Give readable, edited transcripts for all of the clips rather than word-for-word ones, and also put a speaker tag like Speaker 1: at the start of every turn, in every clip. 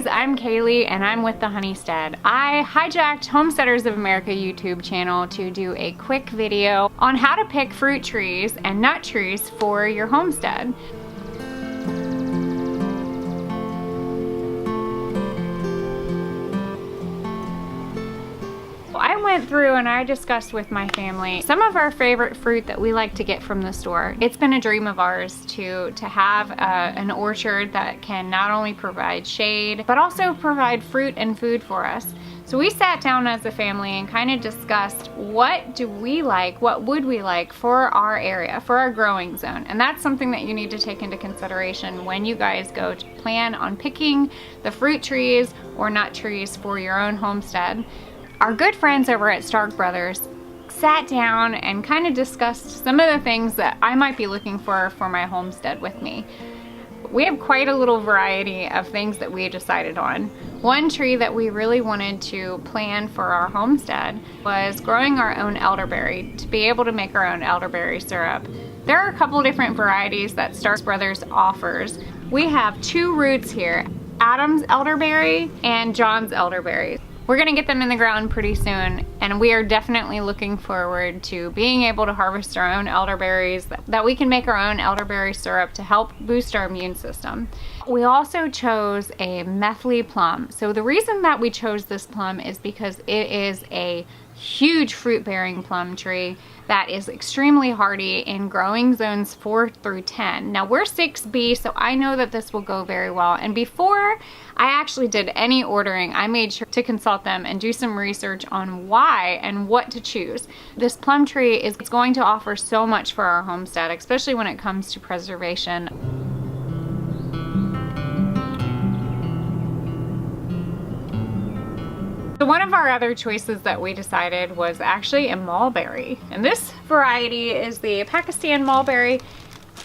Speaker 1: I'm Kaylee and I'm with the Homestead. I hijacked Homesteaders of America YouTube channel to do a quick video on how to pick fruit trees and nut trees for your homestead. I went through and I discussed with my family some of our favorite fruit that we like to get from the store. It's been a dream of ours to have an orchard that can not only provide shade, but also provide fruit and food for us. So we sat down as a family and kind of discussed what do we like, what would we like for our area, for our growing zone. And that's something that you need to take into consideration when you guys go to plan on picking the fruit trees or nut trees for your own homestead. Our good friends over at Stark Brothers sat down and kind of discussed some of the things that I might be looking for my homestead with me. We have quite a little variety of things that we decided on. One tree that we really wanted to plan for our homestead was growing our own elderberry, to be able to make our own elderberry syrup. There are a couple different varieties that Stark Brothers offers. We have two roots here, Adam's elderberry and John's elderberry. We're gonna get them in the ground pretty soon, and we are definitely looking forward to being able to harvest our own elderberries, that we can make our own elderberry syrup to help boost our immune system. We also chose a Methyle Plum. So the reason that we chose this plum is because it is a huge fruit-bearing plum tree that is extremely hardy in growing zones 4 through 10. Now we're 6B, so I know that this will go very well. And before I actually did any ordering, I made sure to consult them and do some research on why and what to choose. This plum tree is going to offer so much for our homestead, especially when it comes to preservation. So one of our other choices that we decided was actually a mulberry. And this variety is the Pakistan mulberry.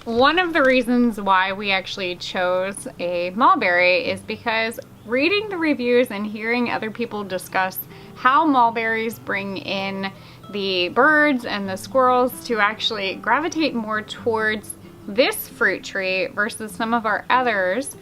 Speaker 1: One of the reasons why we actually chose a mulberry is because reading the reviews and hearing other people discuss how mulberries bring in the birds and the squirrels to actually gravitate more towards this fruit tree versus some of our others,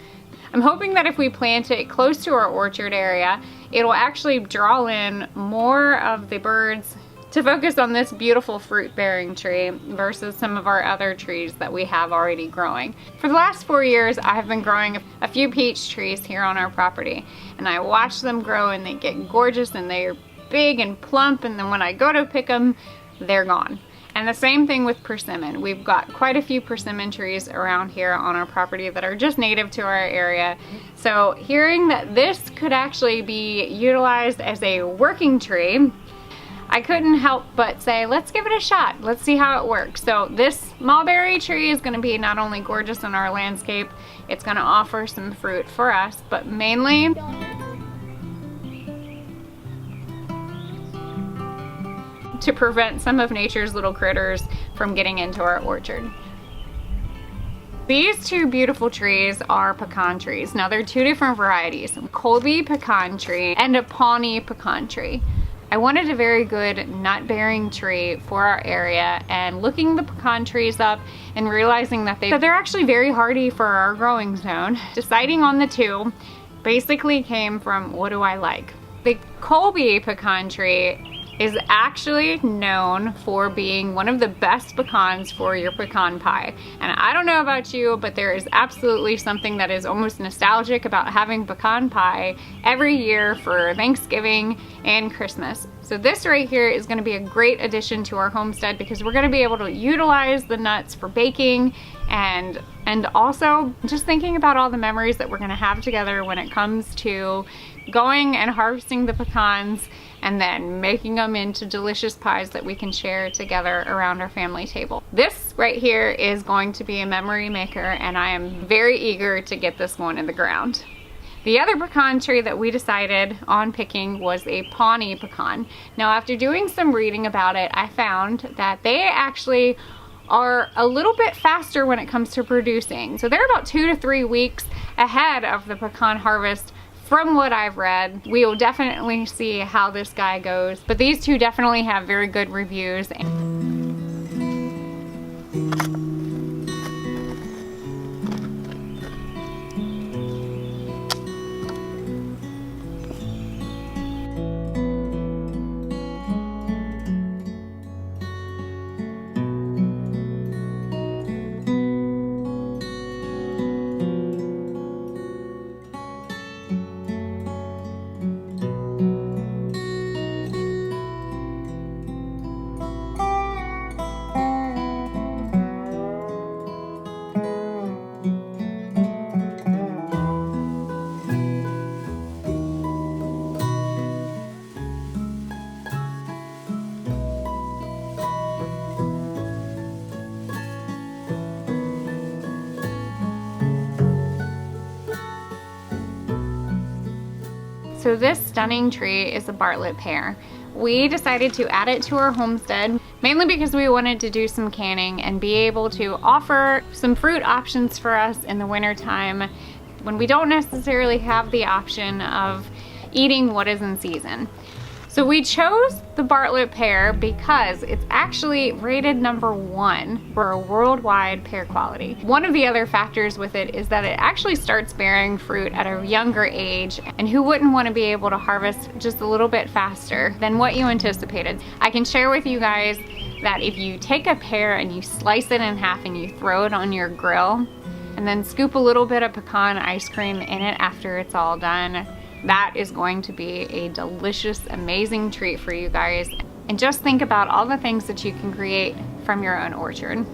Speaker 1: I'm hoping that if we plant it close to our orchard area, it'll actually draw in more of the birds to focus on this beautiful fruit-bearing tree versus some of our other trees that we have already growing. For the last 4 years, I've been growing a few peach trees here on our property, and I watch them grow and they get gorgeous and they're big and plump, and then when I go to pick them, they're gone. And the same thing with persimmon. We've got quite a few persimmon trees around here on our property that are just native to our area. So hearing that this could actually be utilized as a working tree, I couldn't help but say, let's give it a shot. Let's see how it works. So this mulberry tree is gonna be not only gorgeous in our landscape, it's gonna offer some fruit for us, but mainly to prevent some of nature's little critters from getting into our orchard. These two beautiful trees are pecan trees. Now they're two different varieties, a Colby pecan tree and a Pawnee pecan tree. I wanted a very good nut-bearing tree for our area, and looking the pecan trees up and realizing that they're actually very hardy for our growing zone, deciding on the two basically came from what do I like. The Colby pecan tree is actually known for being one of the best pecans for your pecan pie. And I don't know about you, but there is absolutely something that is almost nostalgic about having pecan pie every year for Thanksgiving and Christmas. So this right here is gonna be a great addition to our homestead because we're gonna be able to utilize the nuts for baking and also just thinking about all the memories that we're gonna have together when it comes to going and harvesting the pecans and then making them into delicious pies that we can share together around our family table. This right here is going to be a memory maker, and I am very eager to get this one in the ground. The other pecan tree that we decided on picking was a Pawnee pecan. Now after doing some reading about it, I found that they actually are a little bit faster when it comes to producing. So they're about 2 to 3 weeks ahead of the pecan harvest. From what I've read, we will definitely see how this guy goes, but these two definitely have very good reviews. So this stunning tree is a Bartlett pear. We decided to add it to our homestead, mainly because we wanted to do some canning and be able to offer some fruit options for us in the winter time when we don't necessarily have the option of eating what is in season. So we chose the Bartlett pear because it's actually rated #1 for a worldwide pear quality. One of the other factors with it is that it actually starts bearing fruit at a younger age, and who wouldn't want to be able to harvest just a little bit faster than what you anticipated. I can share with you guys that if you take a pear and you slice it in half and you throw it on your grill, and then scoop a little bit of pecan ice cream in it after it's all done, that is going to be a delicious, amazing treat for you guys. And just think about all the things that you can create from your own orchard.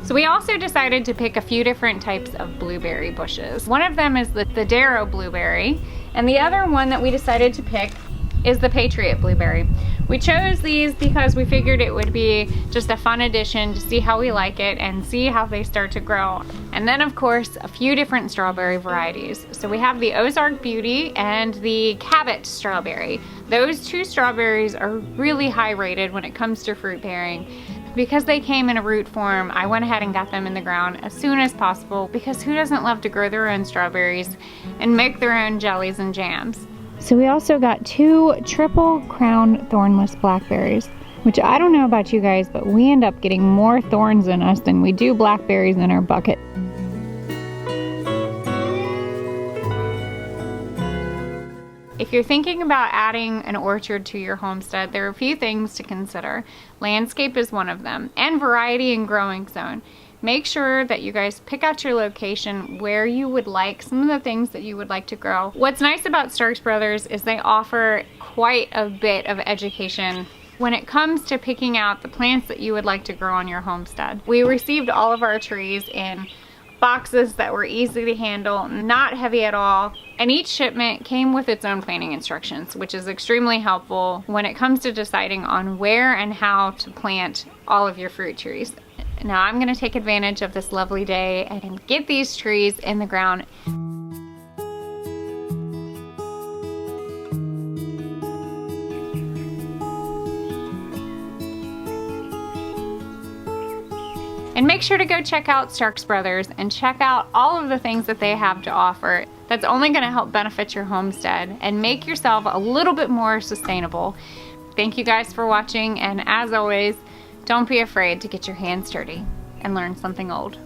Speaker 1: So we also decided to pick a few different types of blueberry bushes. One of them is the darrow blueberry, and the other one that we decided to pick is the Patriot blueberry. We chose these because we figured it would be just a fun addition to see how we like it and see how they start to grow. And then of course, a few different strawberry varieties. So we have the Ozark Beauty and the Cabot strawberry. Those two strawberries are really high rated when it comes to fruit bearing. Because they came in a root form, I went ahead and got them in the ground as soon as possible, because who doesn't love to grow their own strawberries and make their own jellies and jams? So we also got 2 triple crown thornless blackberries, which I don't know about you guys, but we end up getting more thorns in us than we do blackberries in our bucket. If you're thinking about adding an orchard to your homestead, there are a few things to consider. Landscape is one of them, and variety and growing zone. Make sure that you guys pick out your location where you would like some of the things that you would like to grow. What's nice about Starks Brothers is they offer quite a bit of education when it comes to picking out the plants that you would like to grow on your homestead. We received all of our trees in boxes that were easy to handle, not heavy at all, and each shipment came with its own planting instructions, which is extremely helpful when it comes to deciding on where and how to plant all of your fruit trees. Now I'm going to take advantage of this lovely day and get these trees in the ground. And make sure to go check out Starks Brothers and check out all of the things that they have to offer. That's only going to help benefit your homestead and make yourself a little bit more sustainable. Thank you guys for watching, and as always, don't be afraid to get your hands dirty and learn something old.